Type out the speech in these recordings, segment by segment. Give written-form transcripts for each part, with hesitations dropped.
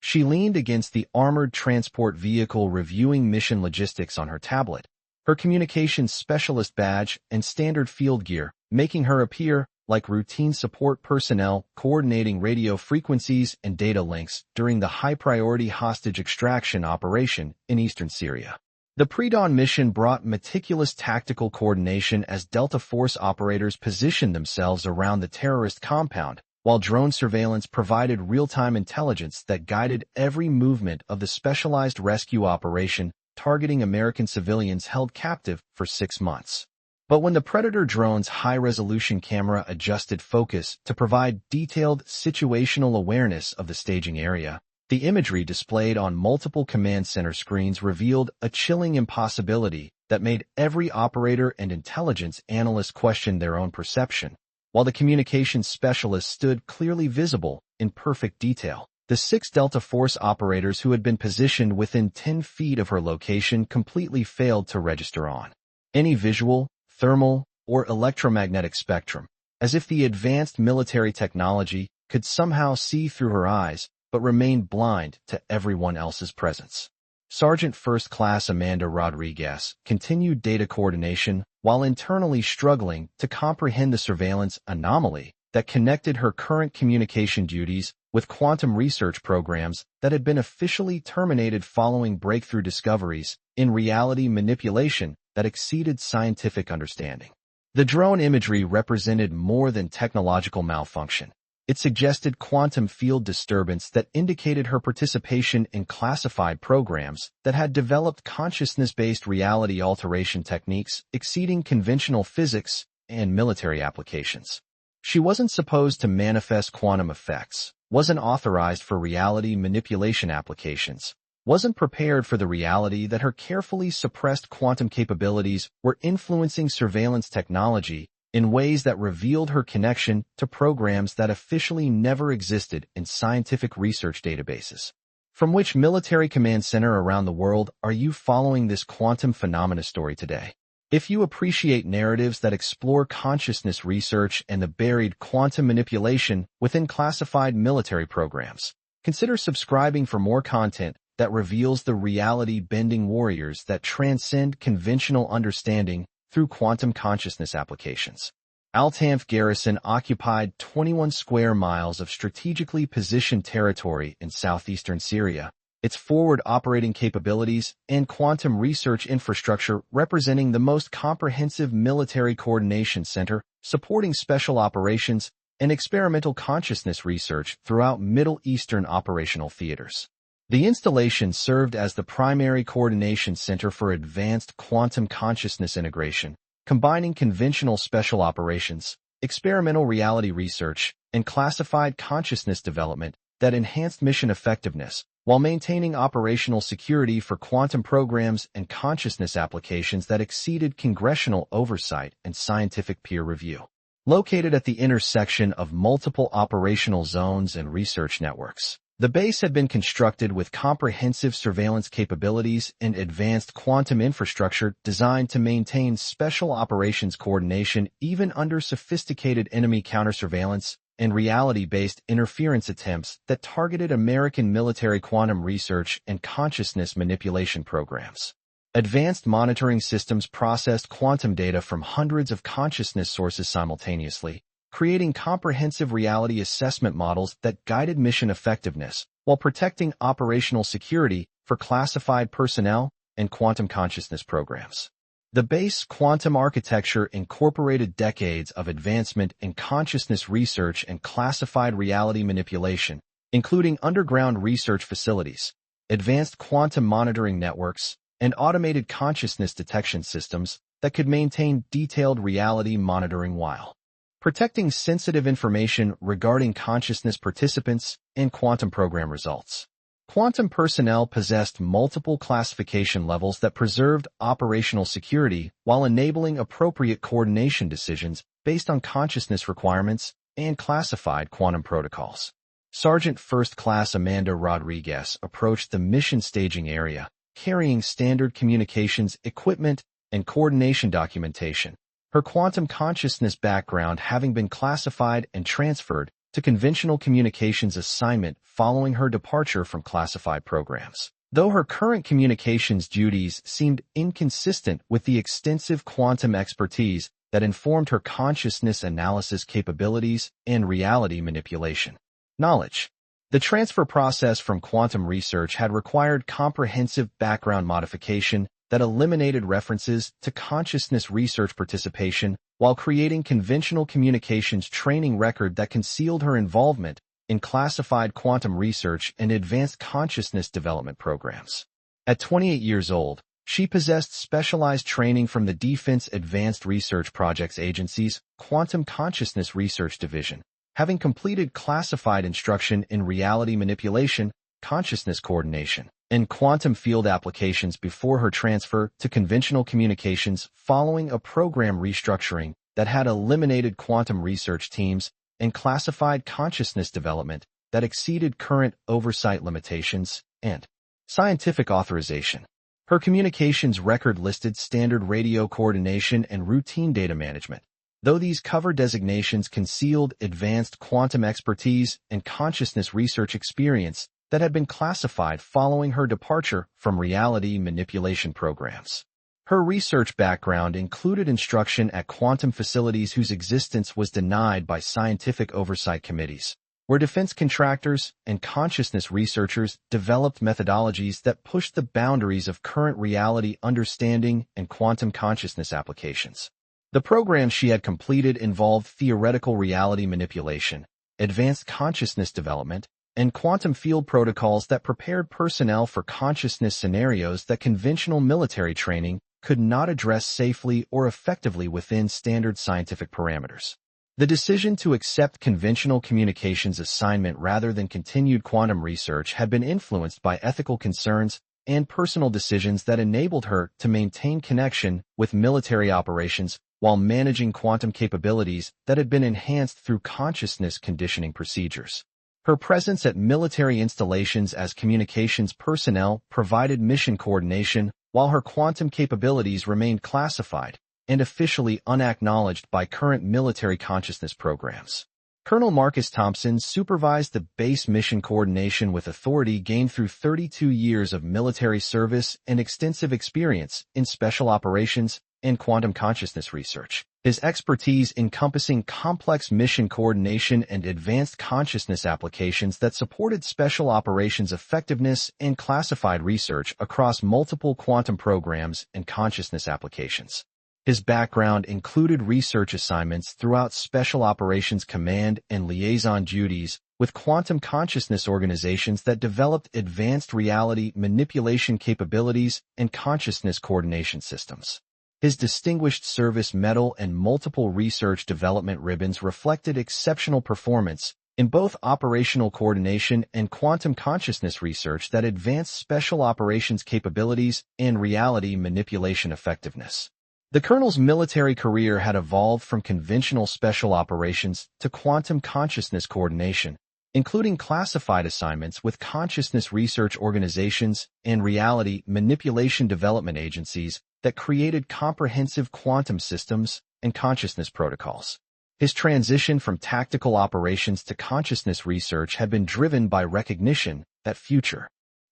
She leaned against the armored transport vehicle reviewing mission logistics on her tablet, her communications specialist badge and standard field gear, making her appear like routine support personnel coordinating radio frequencies and data links during the high-priority hostage extraction operation in eastern Syria. The pre-dawn mission brought meticulous tactical coordination as Delta Force operators positioned themselves around the terrorist compound, while drone surveillance provided real-time intelligence that guided every movement of the specialized rescue operation targeting American civilians held captive for 6 months. But when the Predator drone's high-resolution camera adjusted focus to provide detailed situational awareness of the staging area, the imagery displayed on multiple command center screens revealed a chilling impossibility that made every operator and intelligence analyst question their own perception. While the communications specialist stood clearly visible in perfect detail, the 6 Delta Force operators who had been positioned within 10 feet of her location completely failed to register on any visual, thermal, or electromagnetic spectrum, as if the advanced military technology could somehow see through her eyes but remain blind to everyone else's presence. Sergeant First Class Amanda Rodriguez continued data coordination while internally struggling to comprehend the surveillance anomaly that connected her current communication duties with quantum research programs that had been officially terminated following breakthrough discoveries in reality manipulation that exceeded scientific understanding. The drone imagery represented more than technological malfunction. It suggested quantum field disturbance that indicated her participation in classified programs that had developed consciousness-based reality alteration techniques exceeding conventional physics and military applications. She wasn't supposed to manifest quantum effects, wasn't authorized for reality manipulation applications, wasn't prepared for the reality that her carefully suppressed quantum capabilities were influencing surveillance technology in ways that revealed her connection to programs that officially never existed in scientific research databases. From which military command center around the world are you following this quantum phenomena story today? If you appreciate narratives that explore consciousness research and the buried quantum manipulation within classified military programs, consider subscribing for more content that reveals the reality-bending warriors that transcend conventional understanding through quantum consciousness applications. Al-Tanf garrison occupied 21 square miles of strategically positioned territory in southeastern Syria, its forward operating capabilities and quantum research infrastructure representing the most comprehensive military coordination center supporting special operations and experimental consciousness research throughout Middle Eastern operational theaters. The installation served as the primary coordination center for advanced quantum consciousness integration, combining conventional special operations, experimental reality research, and classified consciousness development that enhanced mission effectiveness while maintaining operational security for quantum programs and consciousness applications that exceeded congressional oversight and scientific peer review. Located at the intersection of multiple operational zones and research networks, the base had been constructed with comprehensive surveillance capabilities and advanced quantum infrastructure designed to maintain special operations coordination even under sophisticated enemy counter-surveillance and reality-based interference attempts that targeted American military quantum research and consciousness manipulation programs. Advanced monitoring systems processed quantum data from hundreds of consciousness sources simultaneously, creating comprehensive reality assessment models that guided mission effectiveness while protecting operational security for classified personnel and quantum consciousness programs. The base quantum architecture incorporated decades of advancement in consciousness research and classified reality manipulation, including underground research facilities, advanced quantum monitoring networks, and automated consciousness detection systems that could maintain detailed reality monitoring while protecting sensitive information regarding consciousness participants and quantum program results. Quantum personnel possessed multiple classification levels that preserved operational security while enabling appropriate coordination decisions based on consciousness requirements and classified quantum protocols. Sergeant First Class Amanda Rodriguez approached the mission staging area, carrying standard communications equipment and coordination documentation, her quantum consciousness background having been classified and transferred to conventional communications assignment following her departure from classified programs. Though her current communications duties seemed inconsistent with the extensive quantum expertise that informed her consciousness analysis capabilities and reality manipulation knowledge. The transfer process from quantum research had required comprehensive background modification that eliminated references to consciousness research participation while creating conventional communications training record that concealed her involvement in classified quantum research and advanced consciousness development programs. At 28 years old, she possessed specialized training from the Defense Advanced Research Projects Agency's Quantum Consciousness Research Division, having completed classified instruction in reality manipulation, consciousness coordination, and quantum field applications before her transfer to conventional communications following a program restructuring that had eliminated quantum research teams and classified consciousness development that exceeded current oversight limitations and scientific authorization. Her communications record listed standard radio coordination and routine data management, though these cover designations concealed advanced quantum expertise and consciousness research experience that had been classified following her departure from reality manipulation programs. Her research background included instruction at quantum facilities whose existence was denied by scientific oversight committees, where defense contractors and consciousness researchers developed methodologies that pushed the boundaries of current reality understanding and quantum consciousness applications. The programs she had completed involved theoretical reality manipulation, advanced consciousness development, and quantum field protocols that prepared personnel for consciousness scenarios that conventional military training could not address safely or effectively within standard scientific parameters. The decision to accept conventional communications assignment rather than continued quantum research had been influenced by ethical concerns and personal decisions that enabled her to maintain connection with military operations while managing quantum capabilities that had been enhanced through consciousness conditioning procedures. Her presence at military installations as communications personnel provided mission coordination, while her quantum capabilities remained classified and officially unacknowledged by current military consciousness programs. Colonel Marcus Thompson supervised the base mission coordination with authority gained through 32 years of military service and extensive experience in special operations and quantum consciousness research. His expertise encompassing complex mission coordination and advanced consciousness applications that supported special operations effectiveness and classified research across multiple quantum programs and consciousness applications. His background included research assignments throughout Special Operations Command and liaison duties with quantum consciousness organizations that developed advanced reality manipulation capabilities and consciousness coordination systems. His Distinguished Service Medal and multiple research development ribbons reflected exceptional performance in both operational coordination and quantum consciousness research that advanced special operations capabilities and reality manipulation effectiveness. The colonel's military career had evolved from conventional special operations to quantum consciousness coordination, including classified assignments with consciousness research organizations and reality manipulation development agencies that created comprehensive quantum systems and consciousness protocols. His transition from tactical operations to consciousness research had been driven by recognition that future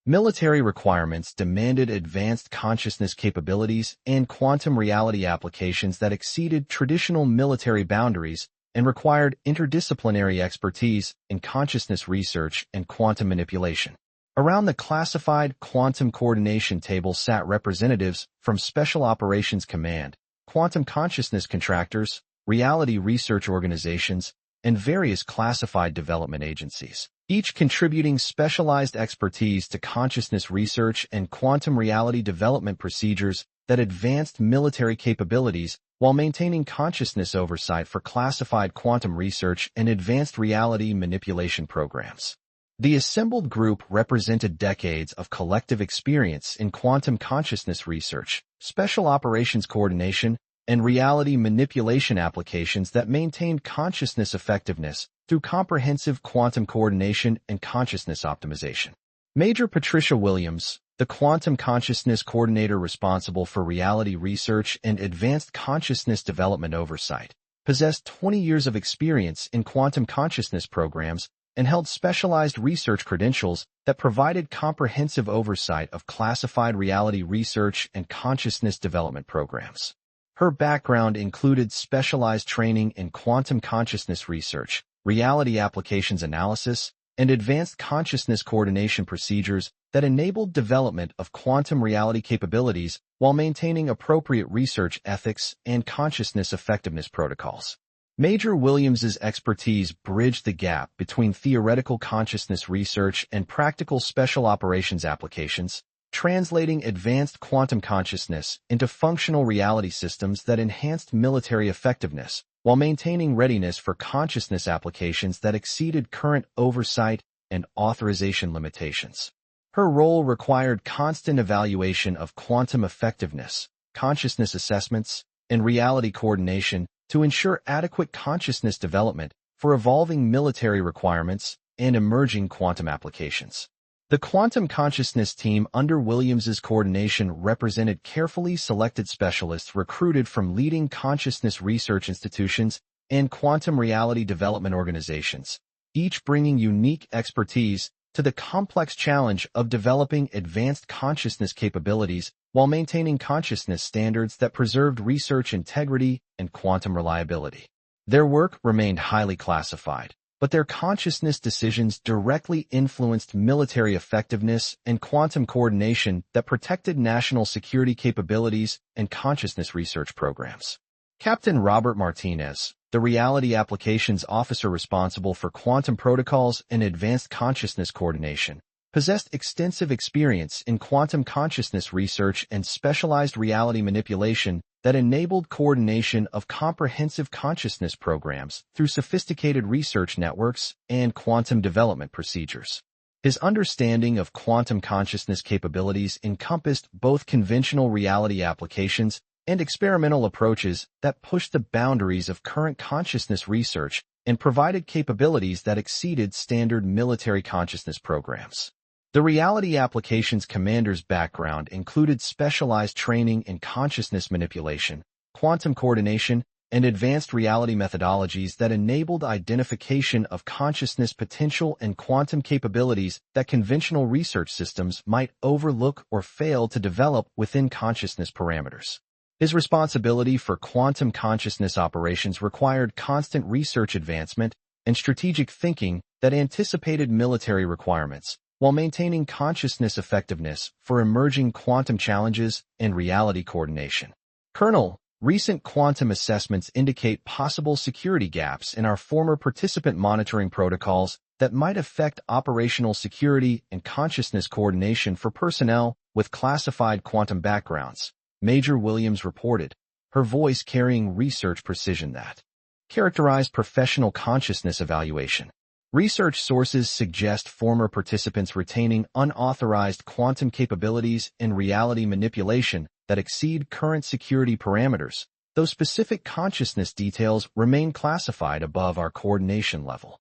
military requirements demanded advanced consciousness capabilities and quantum reality applications that exceeded traditional military boundaries and required interdisciplinary expertise in consciousness research and quantum manipulation. Around the classified quantum coordination table sat representatives from Special Operations Command, quantum consciousness contractors, reality research organizations, and various classified development agencies, each contributing specialized expertise to consciousness research and quantum reality development procedures that advanced military capabilities while maintaining consciousness oversight for classified quantum research and advanced reality manipulation programs. The assembled group represented decades of collective experience in quantum consciousness research, special operations coordination, and reality manipulation applications that maintained consciousness effectiveness through comprehensive quantum coordination and consciousness optimization. Major Patricia Williams, the quantum consciousness coordinator responsible for reality research and advanced consciousness development oversight, possessed 20 years of experience in quantum consciousness programs, and held specialized research credentials that provided comprehensive oversight of classified reality research and consciousness development programs. Her background included specialized training in quantum consciousness research, reality applications analysis, and advanced consciousness coordination procedures that enabled development of quantum reality capabilities while maintaining appropriate research ethics and consciousness effectiveness protocols. Major Williams's expertise bridged the gap between theoretical consciousness research and practical special operations applications, translating advanced quantum consciousness into functional reality systems that enhanced military effectiveness while maintaining readiness for consciousness applications that exceeded current oversight and authorization limitations. Her role required constant evaluation of quantum effectiveness, consciousness assessments, and reality coordination to ensure adequate consciousness development for evolving military requirements and emerging quantum applications. The quantum consciousness team under Williams's coordination represented carefully selected specialists recruited from leading consciousness research institutions and quantum reality development organizations, each bringing unique expertise to the complex challenge of developing advanced consciousness capabilities while maintaining consciousness standards that preserved research integrity and quantum reliability. Their work remained highly classified, but their consciousness decisions directly influenced military effectiveness and quantum coordination that protected national security capabilities and consciousness research programs. Captain Robert Martinez, the reality applications officer responsible for quantum protocols and advanced consciousness coordination, possessed extensive experience in quantum consciousness research and specialized reality manipulation that enabled coordination of comprehensive consciousness programs through sophisticated research networks and quantum development procedures. His understanding of quantum consciousness capabilities encompassed both conventional reality applications and experimental approaches that pushed the boundaries of current consciousness research and provided capabilities that exceeded standard military consciousness programs. The reality applications commander's background included specialized training in consciousness manipulation, quantum coordination, and advanced reality methodologies that enabled identification of consciousness potential and quantum capabilities that conventional research systems might overlook or fail to develop within consciousness parameters. His responsibility for quantum consciousness operations required constant research advancement and strategic thinking that anticipated military requirements, while maintaining consciousness effectiveness for emerging quantum challenges and reality coordination. Colonel, recent quantum assessments indicate possible security gaps in our former participant monitoring protocols that might affect operational security and consciousness coordination for personnel with classified quantum backgrounds, Major Williams reported, her voice carrying research precision that characterized professional consciousness evaluation. Research sources suggest former participants retaining unauthorized quantum capabilities and reality manipulation that exceed current security parameters, though specific consciousness details remain classified above our coordination level.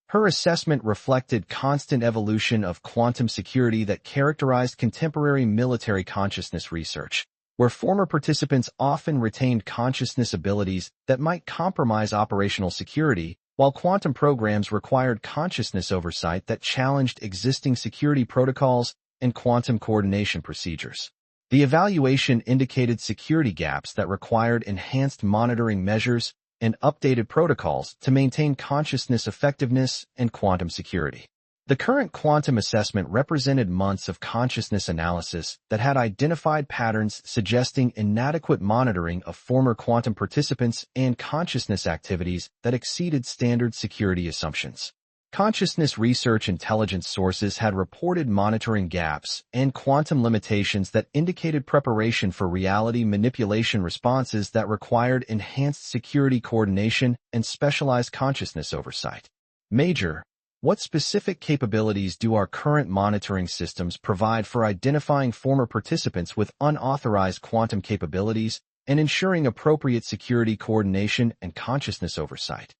Her assessment reflected constant evolution of quantum security that characterized contemporary military consciousness research, where former participants often retained consciousness abilities that might compromise operational security, while quantum programs required consciousness oversight that challenged existing security protocols and quantum coordination procedures. The evaluation indicated security gaps that required enhanced monitoring measures and updated protocols to maintain consciousness effectiveness and quantum security. The current quantum assessment represented months of consciousness analysis that had identified patterns suggesting inadequate monitoring of former quantum participants and consciousness activities that exceeded standard security assumptions. Consciousness research intelligence sources had reported monitoring gaps and quantum limitations that indicated preparation for reality manipulation responses that required enhanced security coordination and specialized consciousness oversight. Major, what specific capabilities do our current monitoring systems provide for identifying former participants with unauthorized quantum capabilities and ensuring appropriate security coordination and consciousness oversight?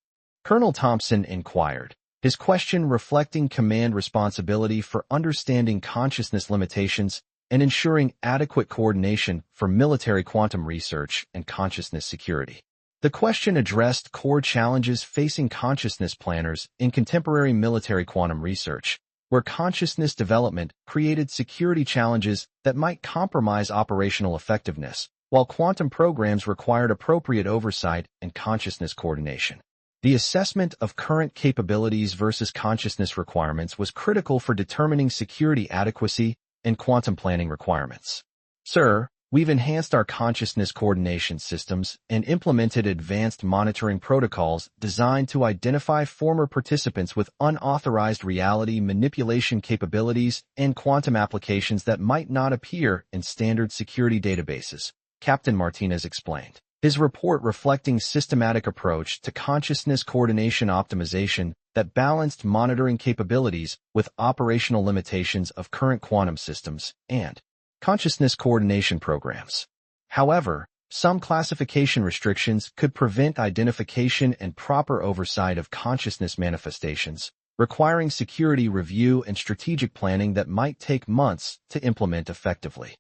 Colonel Thompson inquired, his question reflecting command responsibility for understanding consciousness limitations and ensuring adequate coordination for military quantum research and consciousness security. The question addressed core challenges facing consciousness planners in contemporary military quantum research, where consciousness development created security challenges that might compromise operational effectiveness, while quantum programs required appropriate oversight and consciousness coordination. The assessment of current capabilities versus consciousness requirements was critical for determining security adequacy and quantum planning requirements. Sir, we've enhanced our consciousness coordination systems and implemented advanced monitoring protocols designed to identify former participants with unauthorized reality manipulation capabilities and quantum applications that might not appear in standard security databases, Captain Martinez explained. His report reflecting systematic approach to consciousness coordination optimization that balanced monitoring capabilities with operational limitations of current quantum systems and consciousness coordination programs. However, some classification restrictions could prevent identification and proper oversight of consciousness manifestations, requiring security review and strategic planning that might take months to implement effectively.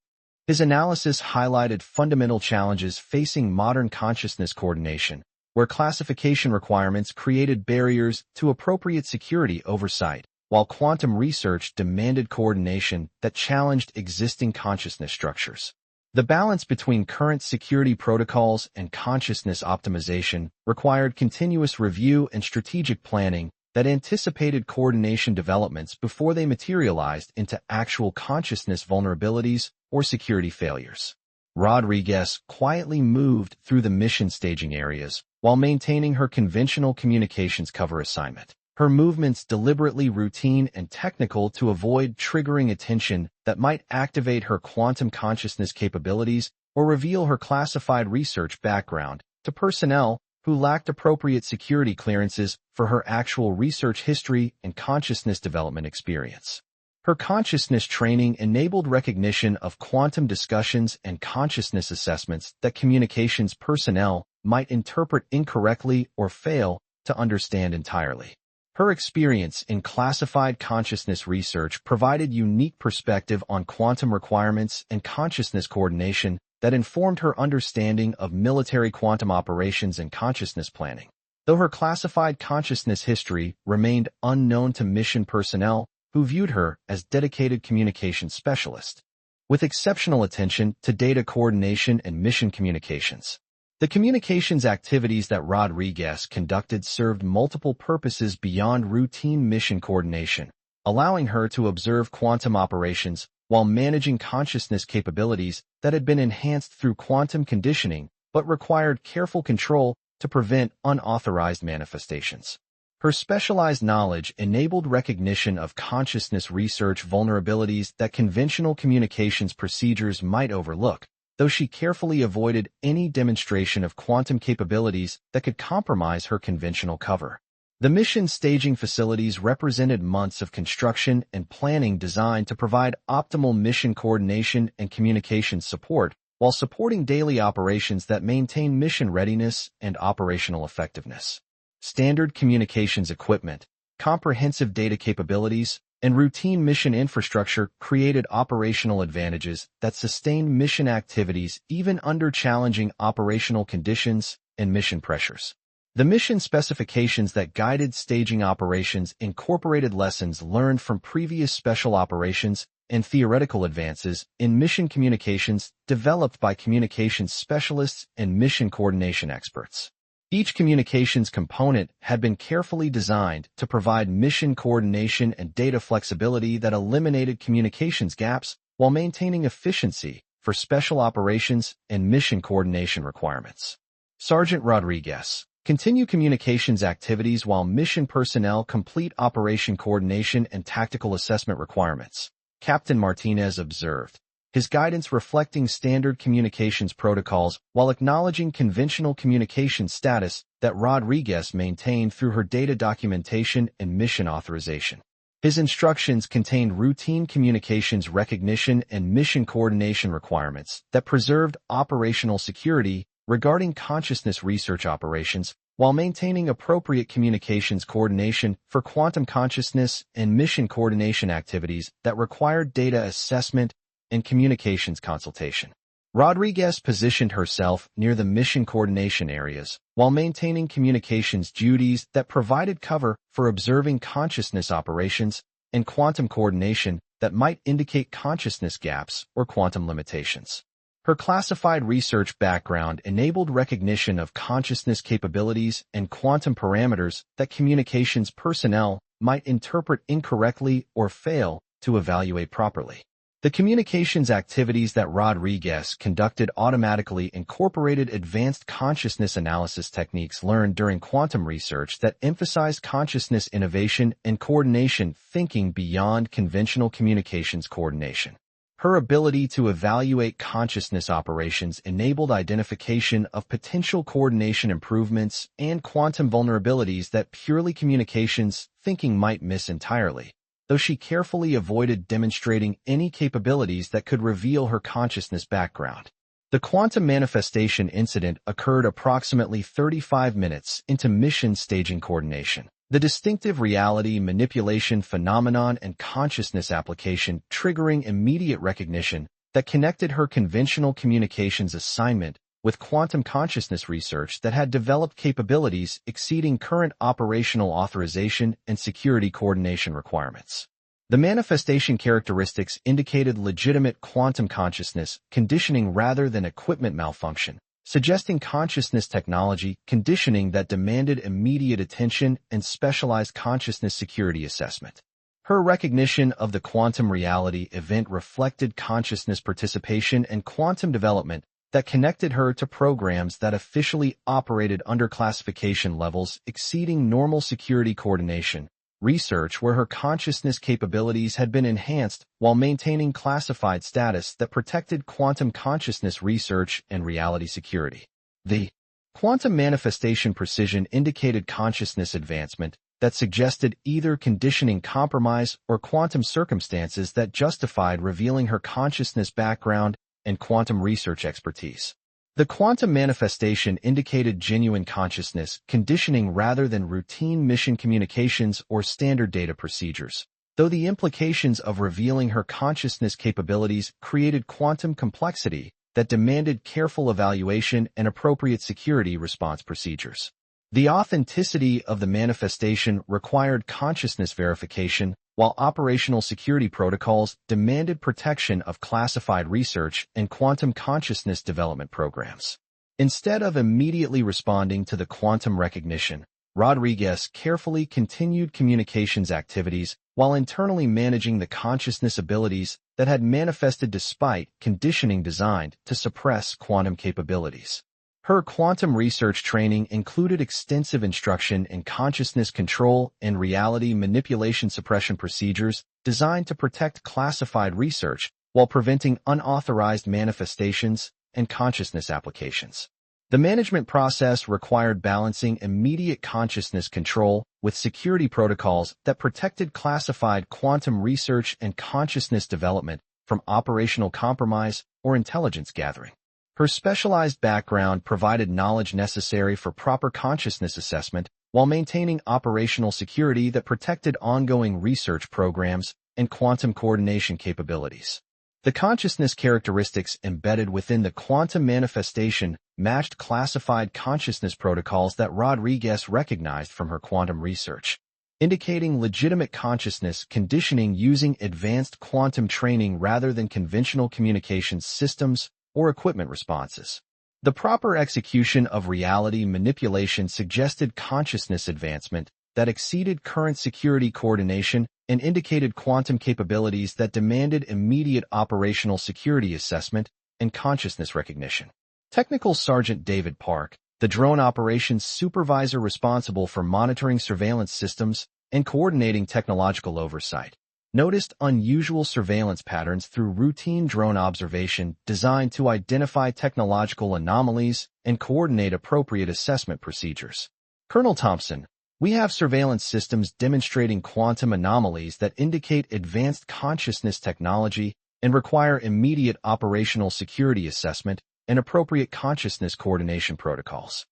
His analysis highlighted fundamental challenges facing modern consciousness coordination, where classification requirements created barriers to appropriate security oversight, while quantum research demanded coordination that challenged existing consciousness structures. The balance between current security protocols and consciousness optimization required continuous review and strategic planning that anticipated coordination developments before they materialized into actual consciousness vulnerabilities or security failures. Rodriguez quietly moved through the mission staging areas while maintaining her conventional communications cover assignment. Her movements deliberately routine and technical to avoid triggering attention that might activate her quantum consciousness capabilities or reveal her classified research background to personnel who lacked appropriate security clearances for her actual research history and consciousness development experience. Her consciousness training enabled recognition of quantum discussions and consciousness assessments that communications personnel might interpret incorrectly or fail to understand entirely. Her experience in classified consciousness research provided unique perspective on quantum requirements and consciousness coordination that informed her understanding of military quantum operations and consciousness planning. Though her classified consciousness history remained unknown to mission personnel, who viewed her as dedicated communications specialist, with exceptional attention to data coordination and mission communications. The communications activities that Rodriguez conducted served multiple purposes beyond routine mission coordination, allowing her to observe quantum operations while managing consciousness capabilities that had been enhanced through quantum conditioning but required careful control to prevent unauthorized manifestations. Her specialized knowledge enabled recognition of consciousness research vulnerabilities that conventional communications procedures might overlook, though she carefully avoided any demonstration of quantum capabilities that could compromise her conventional cover. The mission staging facilities represented months of construction and planning designed to provide optimal mission coordination and communications support, while supporting daily operations that maintain mission readiness and operational effectiveness. Standard communications equipment, comprehensive data capabilities, and routine mission infrastructure created operational advantages that sustained mission activities even under challenging operational conditions and mission pressures. The mission specifications that guided staging operations incorporated lessons learned from previous special operations and theoretical advances in mission communications developed by communications specialists and mission coordination experts. Each communications component had been carefully designed to provide mission coordination and data flexibility that eliminated communications gaps while maintaining efficiency for special operations and mission coordination requirements. Sergeant Rodriguez, continue communications activities while mission personnel complete operation coordination and tactical assessment requirements, Captain Martinez observed, his guidance reflecting standard communications protocols while acknowledging conventional communication status that Rodriguez maintained through her data documentation and mission authorization. His instructions contained routine communications recognition and mission coordination requirements that preserved operational security regarding consciousness research operations while maintaining appropriate communications coordination for quantum consciousness and mission coordination activities that required data assessment and communications consultation. Rodriguez positioned herself near the mission coordination areas while maintaining communications duties that provided cover for observing consciousness operations and quantum coordination that might indicate consciousness gaps or quantum limitations. Her classified research background enabled recognition of consciousness capabilities and quantum parameters that communications personnel might interpret incorrectly or fail to evaluate properly. The communications activities that Rodriguez conducted automatically incorporated advanced consciousness analysis techniques learned during quantum research that emphasized consciousness innovation and coordination thinking beyond conventional communications coordination. Her ability to evaluate consciousness operations enabled identification of potential coordination improvements and quantum vulnerabilities that purely communications thinking might miss entirely, though she carefully avoided demonstrating any capabilities that could reveal her consciousness background. The quantum manifestation incident occurred approximately 35 minutes into mission staging coordination. The distinctive reality manipulation phenomenon and consciousness application triggering immediate recognition that connected her conventional communications assignment with quantum consciousness research that had developed capabilities exceeding current operational authorization and security coordination requirements. The manifestation characteristics indicated legitimate quantum consciousness conditioning rather than equipment malfunction, suggesting consciousness technology conditioning that demanded immediate attention and specialized consciousness security assessment. Her recognition of the quantum reality event reflected consciousness participation and quantum development that connected her to programs that officially operated under classification levels exceeding normal security coordination, research where her consciousness capabilities had been enhanced while maintaining classified status that protected quantum consciousness research and reality security. The quantum manifestation precision indicated consciousness advancement that suggested either conditioning compromise or quantum circumstances that justified revealing her consciousness background and quantum research expertise. The quantum manifestation indicated genuine consciousness conditioning rather than routine mission communications or standard data procedures, though the implications of revealing her consciousness capabilities created quantum complexity that demanded careful evaluation and appropriate security response procedures. The authenticity of the manifestation required consciousness verification, while operational security protocols demanded protection of classified research and quantum consciousness development programs. Instead of immediately responding to the quantum recognition, Rodriguez carefully continued communications activities while internally managing the consciousness abilities that had manifested despite conditioning designed to suppress quantum capabilities. Her quantum research training included extensive instruction in consciousness control and reality manipulation suppression procedures designed to protect classified research while preventing unauthorized manifestations and consciousness applications. The management process required balancing immediate consciousness control with security protocols that protected classified quantum research and consciousness development from operational compromise or intelligence gathering. Her specialized background provided knowledge necessary for proper consciousness assessment while maintaining operational security that protected ongoing research programs and quantum coordination capabilities. The consciousness characteristics embedded within the quantum manifestation matched classified consciousness protocols that Rodriguez recognized from her quantum research, indicating legitimate consciousness conditioning using advanced quantum training rather than conventional communications systems or equipment responses. The proper execution of reality manipulation suggested consciousness advancement that exceeded current security coordination and indicated quantum capabilities that demanded immediate operational security assessment and consciousness recognition. Technical Sergeant David Park, the drone operations supervisor responsible for monitoring surveillance systems and coordinating technological oversight, noticed unusual surveillance patterns through routine drone observation designed to identify technological anomalies and coordinate appropriate assessment procedures. Colonel Thompson, we have surveillance systems demonstrating quantum anomalies that indicate advanced consciousness technology and require immediate operational security assessment and appropriate consciousness coordination protocols.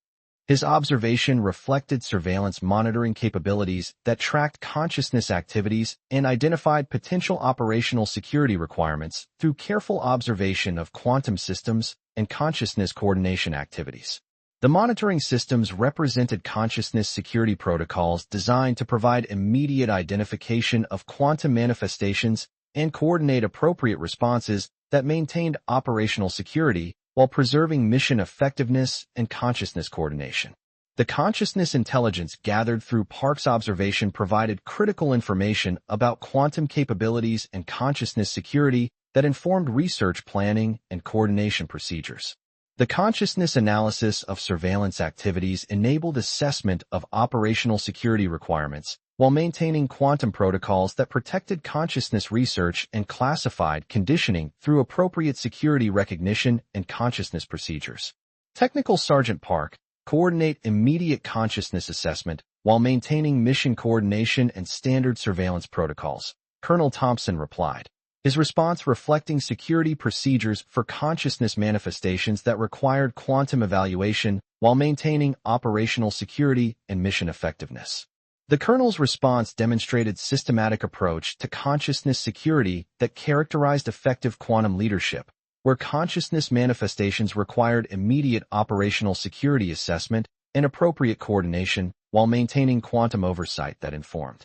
His observation reflected surveillance monitoring capabilities that tracked consciousness activities and identified potential operational security requirements through careful observation of quantum systems and consciousness coordination activities. The monitoring systems represented consciousness security protocols designed to provide immediate identification of quantum manifestations and coordinate appropriate responses that maintained operational security while preserving mission effectiveness and consciousness coordination. The consciousness intelligence gathered through Park's observation provided critical information about quantum capabilities and consciousness security that informed research planning and coordination procedures. The consciousness analysis of surveillance activities enabled assessment of operational security requirements while maintaining quantum protocols that protected consciousness research and classified conditioning through appropriate security recognition and consciousness procedures. Technical Sergeant Park coordinate immediate consciousness assessment while maintaining mission coordination and standard surveillance protocols, Colonel Thompson replied, his response reflecting security procedures for consciousness manifestations that required quantum evaluation while maintaining operational security and mission effectiveness. The Colonel's response demonstrated systematic approach to consciousness security that characterized effective quantum leadership, where consciousness manifestations required immediate operational security assessment and appropriate coordination while maintaining quantum oversight that informed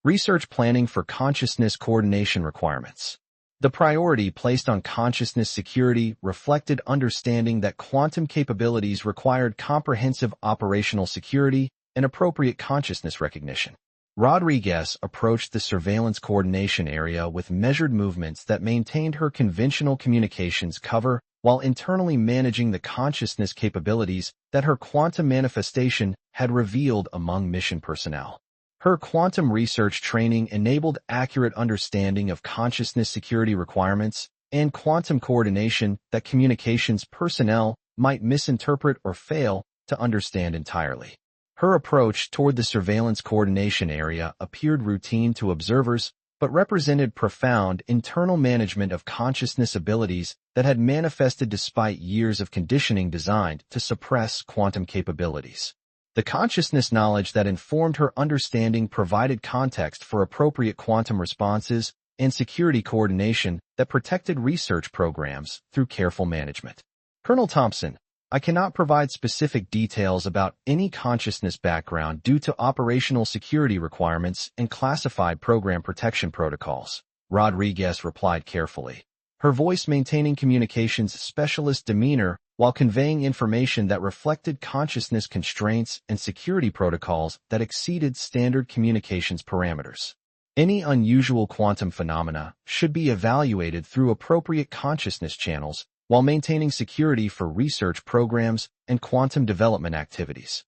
research planning for consciousness coordination requirements. The priority placed on consciousness security reflected understanding that quantum capabilities required comprehensive operational security and appropriate consciousness recognition. Rodriguez approached the surveillance coordination area with measured movements that maintained her conventional communications cover while internally managing the consciousness capabilities that her quantum manifestation had revealed among mission personnel. Her quantum research training enabled accurate understanding of consciousness security requirements and quantum coordination that communications personnel might misinterpret or fail to understand entirely. Her approach toward the surveillance coordination area appeared routine to observers, but represented profound internal management of consciousness abilities that had manifested despite years of conditioning designed to suppress quantum capabilities. The consciousness knowledge that informed her understanding provided context for appropriate quantum responses and security coordination that protected research programs through careful management. Colonel Thompson, I cannot provide specific details about any consciousness background due to operational security requirements and classified program protection protocols, Rodriguez replied carefully, her voice maintaining communications specialist demeanor while conveying information that reflected consciousness constraints and security protocols that exceeded standard communications parameters. Any unusual quantum phenomena should be evaluated through appropriate consciousness channels while maintaining security for research programs and quantum development activities.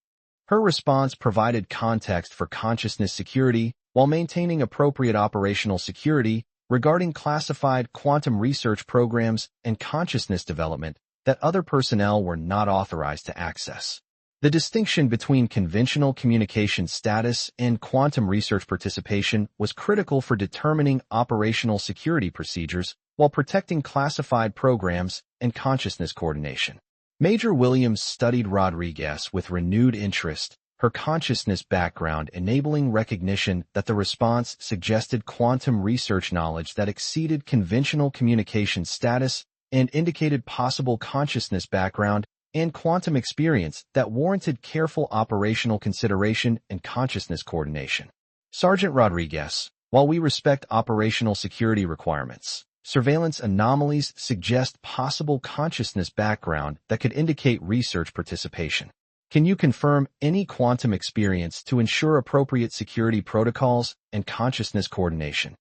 Her response provided context for consciousness security while maintaining appropriate operational security regarding classified quantum research programs and consciousness development that other personnel were not authorized to access. The distinction between conventional communication status and quantum research participation was critical for determining operational security procedures while protecting classified programs and consciousness coordination. Major Williams studied Rodriguez with renewed interest, her consciousness background enabling recognition that the response suggested quantum research knowledge that exceeded conventional communication status and indicated possible consciousness background and quantum experience that warranted careful operational consideration and consciousness coordination. Sergeant Rodriguez, while we respect operational security requirements, surveillance anomalies suggest possible consciousness background that could indicate research participation. Can you confirm any quantum experience to ensure appropriate security protocols and consciousness coordination?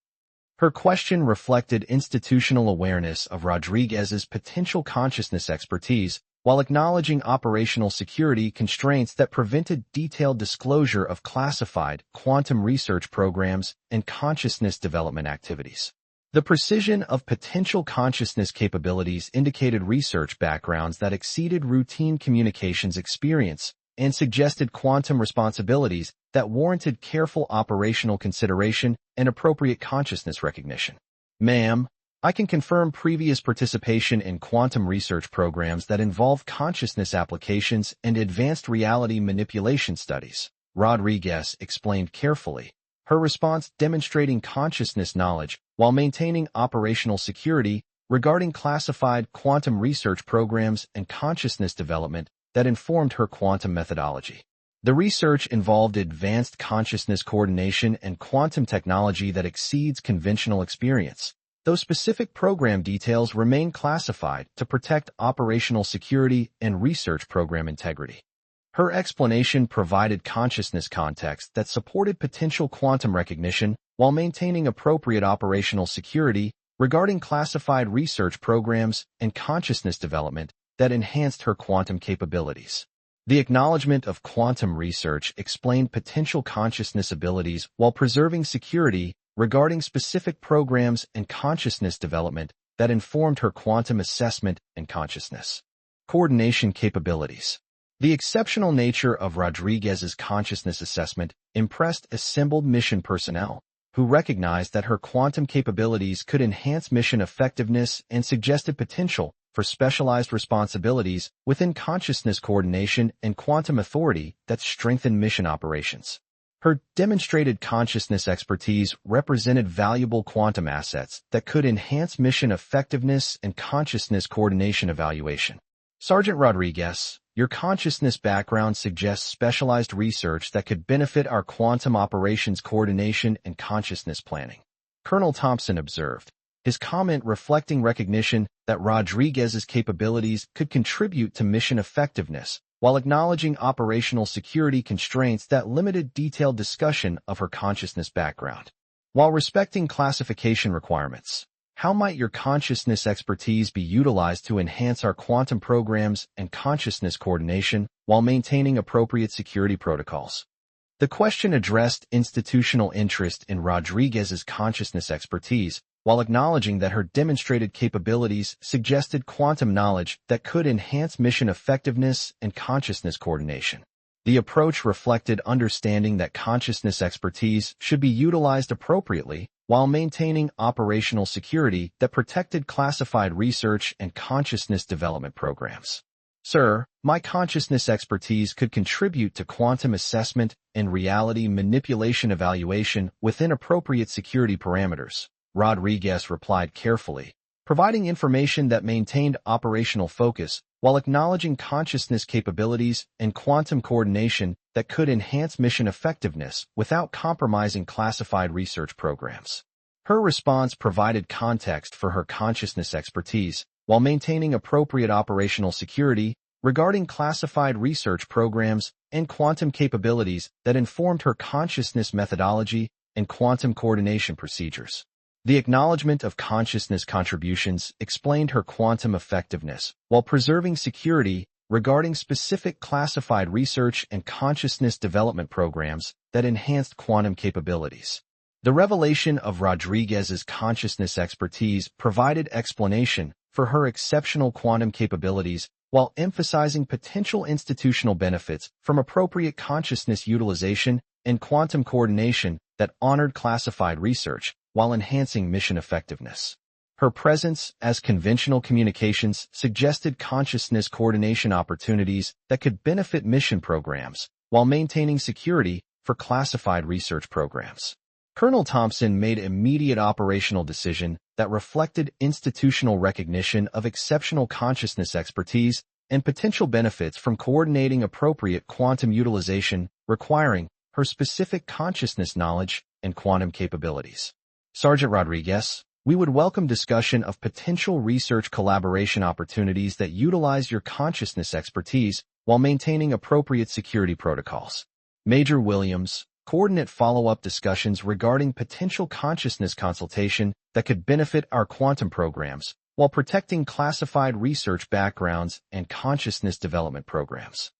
Her question reflected institutional awareness of Rodriguez's potential consciousness expertise while acknowledging operational security constraints that prevented detailed disclosure of classified quantum research programs and consciousness development activities. The precision of potential consciousness capabilities indicated research backgrounds that exceeded routine communications experience and suggested quantum responsibilities that warranted careful operational consideration and appropriate consciousness recognition. Ma'am, I can confirm previous participation in quantum research programs that involve consciousness applications and advanced reality manipulation studies, Rodriguez explained carefully, her response demonstrating consciousness knowledge while maintaining operational security regarding classified quantum research programs and consciousness development that informed her quantum methodology. The research involved advanced consciousness coordination and quantum technology that exceeds conventional experience, though specific program details remain classified to protect operational security and research program integrity. Her explanation provided consciousness context that supported potential quantum recognition while maintaining appropriate operational security regarding classified research programs and consciousness development that enhanced her quantum capabilities. The acknowledgement of quantum research explained potential consciousness abilities while preserving security regarding specific programs and consciousness development that informed her quantum assessment and consciousness coordination capabilities. The exceptional nature of Rodriguez's consciousness assessment impressed assembled mission personnel, who recognized that her quantum capabilities could enhance mission effectiveness and suggested potential for specialized responsibilities within consciousness coordination and quantum authority that strengthen mission operations. Her demonstrated consciousness expertise represented valuable quantum assets that could enhance mission effectiveness and consciousness coordination evaluation. Sergeant Rodriguez, your consciousness background suggests specialized research that could benefit our quantum operations coordination and consciousness planning, Colonel Thompson observed, his comment reflecting recognition that Rodriguez's capabilities could contribute to mission effectiveness, while acknowledging operational security constraints that limited detailed discussion of her consciousness background. While respecting classification requirements, how might your consciousness expertise be utilized to enhance our quantum programs and consciousness coordination while maintaining appropriate security protocols? The question addressed institutional interest in Rodriguez's consciousness expertise, while acknowledging that her demonstrated capabilities suggested quantum knowledge that could enhance mission effectiveness and consciousness coordination. The approach reflected understanding that consciousness expertise should be utilized appropriately while maintaining operational security that protected classified research and consciousness development programs. Sir, my consciousness expertise could contribute to quantum assessment and reality manipulation evaluation within appropriate security parameters, Rodriguez replied carefully, providing information that maintained operational focus while acknowledging consciousness capabilities and quantum coordination that could enhance mission effectiveness without compromising classified research programs. Her response provided context for her consciousness expertise while maintaining appropriate operational security regarding classified research programs and quantum capabilities that informed her consciousness methodology and quantum coordination procedures. The acknowledgement of consciousness contributions explained her quantum effectiveness while preserving security regarding specific classified research and consciousness development programs that enhanced quantum capabilities. The revelation of Rodriguez's consciousness expertise provided explanation for her exceptional quantum capabilities while emphasizing potential institutional benefits from appropriate consciousness utilization and quantum coordination that honored classified research while enhancing mission effectiveness. Her presence as conventional communications suggested consciousness coordination opportunities that could benefit mission programs while maintaining security for classified research programs. Colonel Thompson made immediate operational decision that reflected institutional recognition of exceptional consciousness expertise and potential benefits from coordinating appropriate quantum utilization requiring her specific consciousness knowledge and quantum capabilities. Sergeant Rodriguez, we would welcome discussion of potential research collaboration opportunities that utilize your consciousness expertise while maintaining appropriate security protocols. Major Williams, coordinate follow-up discussions regarding potential consciousness consultation that could benefit our quantum programs while protecting classified research backgrounds and consciousness development programs.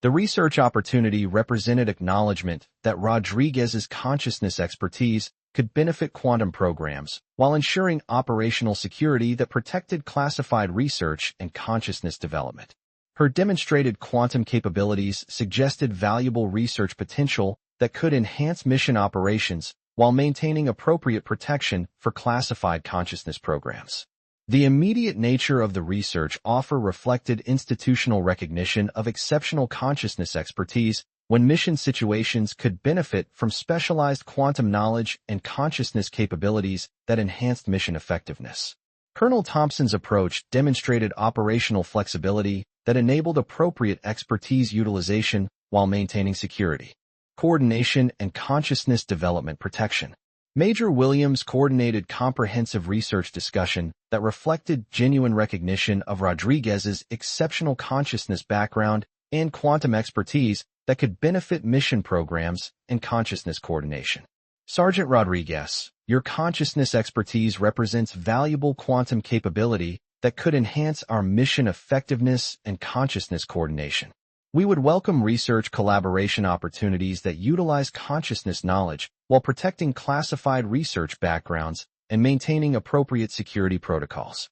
The research opportunity represented acknowledgement that Rodriguez's consciousness expertise could benefit quantum programs while ensuring operational security that protected classified research and consciousness development. Her demonstrated quantum capabilities suggested valuable research potential that could enhance mission operations while maintaining appropriate protection for classified consciousness programs. The immediate nature of the research offer reflected institutional recognition of exceptional consciousness expertise when mission situations could benefit from specialized quantum knowledge and consciousness capabilities that enhanced mission effectiveness. Colonel Thompson's approach demonstrated operational flexibility that enabled appropriate expertise utilization while maintaining security, coordination, and consciousness development protection. Major Williams coordinated comprehensive research discussion that reflected genuine recognition of Rodriguez's exceptional consciousness background and quantum expertise that could benefit mission programs and consciousness coordination. Sergeant Rodriguez, your consciousness expertise represents valuable quantum capability that could enhance our mission effectiveness and consciousness coordination. We would welcome research collaboration opportunities that utilize consciousness knowledge while protecting classified research backgrounds and maintaining appropriate security protocols.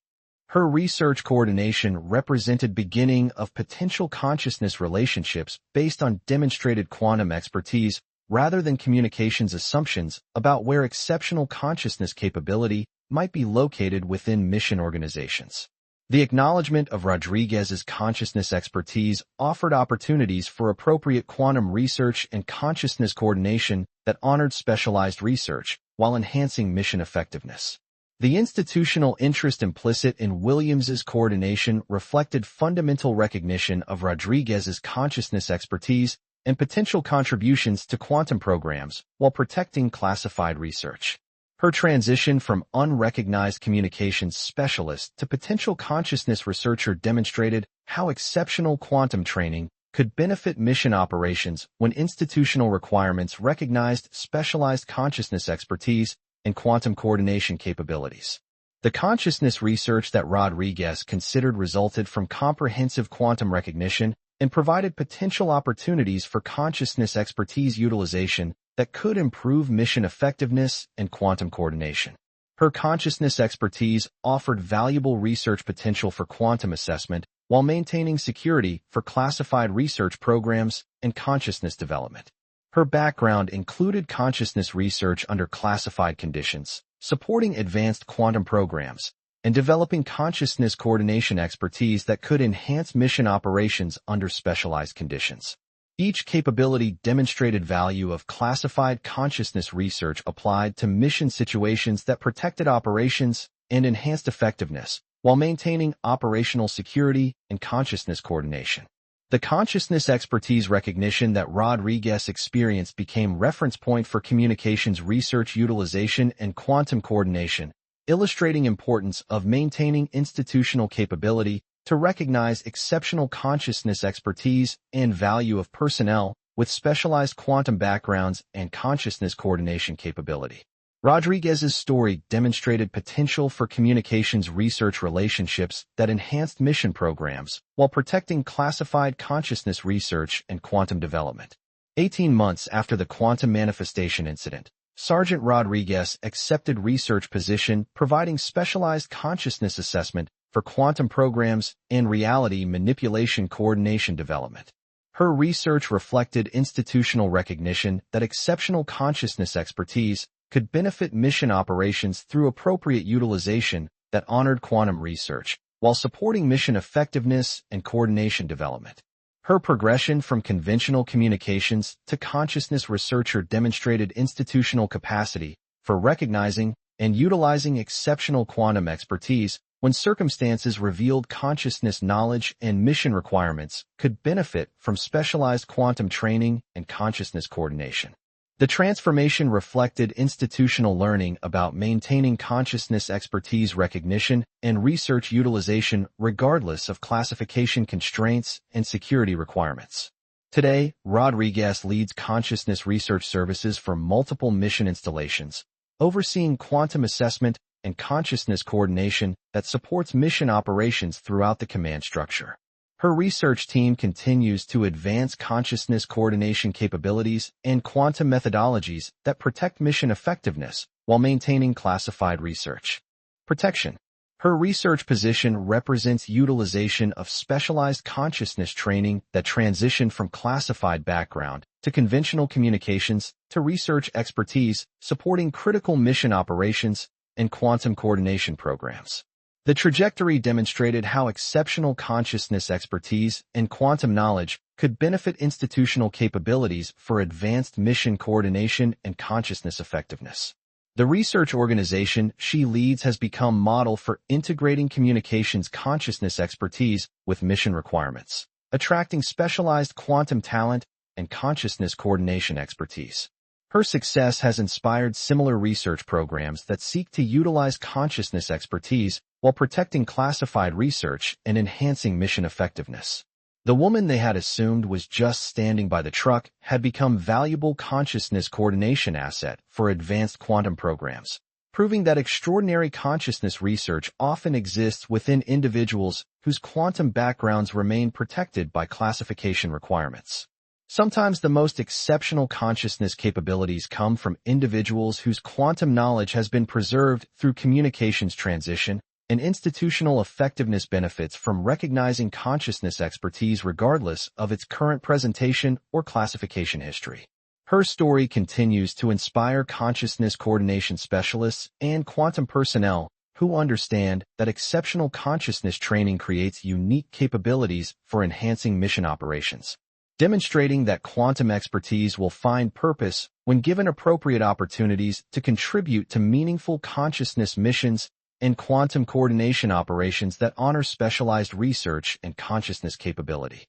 Her research coordination represented beginning of potential consciousness relationships based on demonstrated quantum expertise rather than communications assumptions about where exceptional consciousness capability might be located within mission organizations. The acknowledgement of Rodriguez's consciousness expertise offered opportunities for appropriate quantum research and consciousness coordination that honored specialized research while enhancing mission effectiveness. The institutional interest implicit in Williams's coordination reflected fundamental recognition of Rodriguez's consciousness expertise and potential contributions to quantum programs while protecting classified research. Her transition from unrecognized communications specialist to potential consciousness researcher demonstrated how exceptional quantum training could benefit mission operations when institutional requirements recognized specialized consciousness expertise and quantum coordination capabilities. The consciousness research that Rodriguez considered resulted from comprehensive quantum recognition and provided potential opportunities for consciousness expertise utilization that could improve mission effectiveness and quantum coordination. Her consciousness expertise offered valuable research potential for quantum assessment while maintaining security for classified research programs and consciousness development. Her background included consciousness research under classified conditions, supporting advanced quantum programs, and developing consciousness coordination expertise that could enhance mission operations under specialized conditions. Each capability demonstrated value of classified consciousness research applied to mission situations that protected operations and enhanced effectiveness, while maintaining operational security and consciousness coordination. The consciousness expertise recognition that Rodriguez experienced became reference point for communications research utilization and quantum coordination, illustrating importance of maintaining institutional capability to recognize exceptional consciousness expertise and value of personnel with specialized quantum backgrounds and consciousness coordination capability. Rodriguez's story demonstrated potential for communications research relationships that enhanced mission programs while protecting classified consciousness research and quantum development. 18 months after the quantum manifestation incident, Sergeant Rodriguez accepted research position providing specialized consciousness assessment for quantum programs and reality manipulation coordination development. Her research reflected institutional recognition that exceptional consciousness expertise could benefit mission operations through appropriate utilization that honored quantum research, while supporting mission effectiveness and coordination development. Her progression from conventional communications to consciousness researcher demonstrated institutional capacity for recognizing and utilizing exceptional quantum expertise when circumstances revealed consciousness knowledge and mission requirements could benefit from specialized quantum training and consciousness coordination. The transformation reflected institutional learning about maintaining consciousness expertise recognition and research utilization regardless of classification constraints and security requirements. Today, Rodriguez leads consciousness research services for multiple mission installations, overseeing quantum assessment and consciousness coordination that supports mission operations throughout the command structure. Her research team continues to advance consciousness coordination capabilities and quantum methodologies that protect mission effectiveness while maintaining classified research protection. Her research position represents utilization of specialized consciousness training that transitioned from classified background to conventional communications to research expertise supporting critical mission operations and quantum coordination programs. The trajectory demonstrated how exceptional consciousness expertise and quantum knowledge could benefit institutional capabilities for advanced mission coordination and consciousness effectiveness. The research organization she leads has become model for integrating communications consciousness expertise with mission requirements, attracting specialized quantum talent and consciousness coordination expertise. Her success has inspired similar research programs that seek to utilize consciousness expertise while protecting classified research and enhancing mission effectiveness. The woman they had assumed was just standing by the truck had become valuable consciousness coordination asset for advanced quantum programs, proving that extraordinary consciousness research often exists within individuals whose quantum backgrounds remain protected by classification requirements. Sometimes the most exceptional consciousness capabilities come from individuals whose quantum knowledge has been preserved through communications transition, and institutional effectiveness benefits from recognizing consciousness expertise regardless of its current presentation or classification history. Her story continues to inspire consciousness coordination specialists and quantum personnel who understand that exceptional consciousness training creates unique capabilities for enhancing mission operations, demonstrating that quantum expertise will find purpose when given appropriate opportunities to contribute to meaningful consciousness missions and quantum coordination operations that honor specialized research and consciousness capability.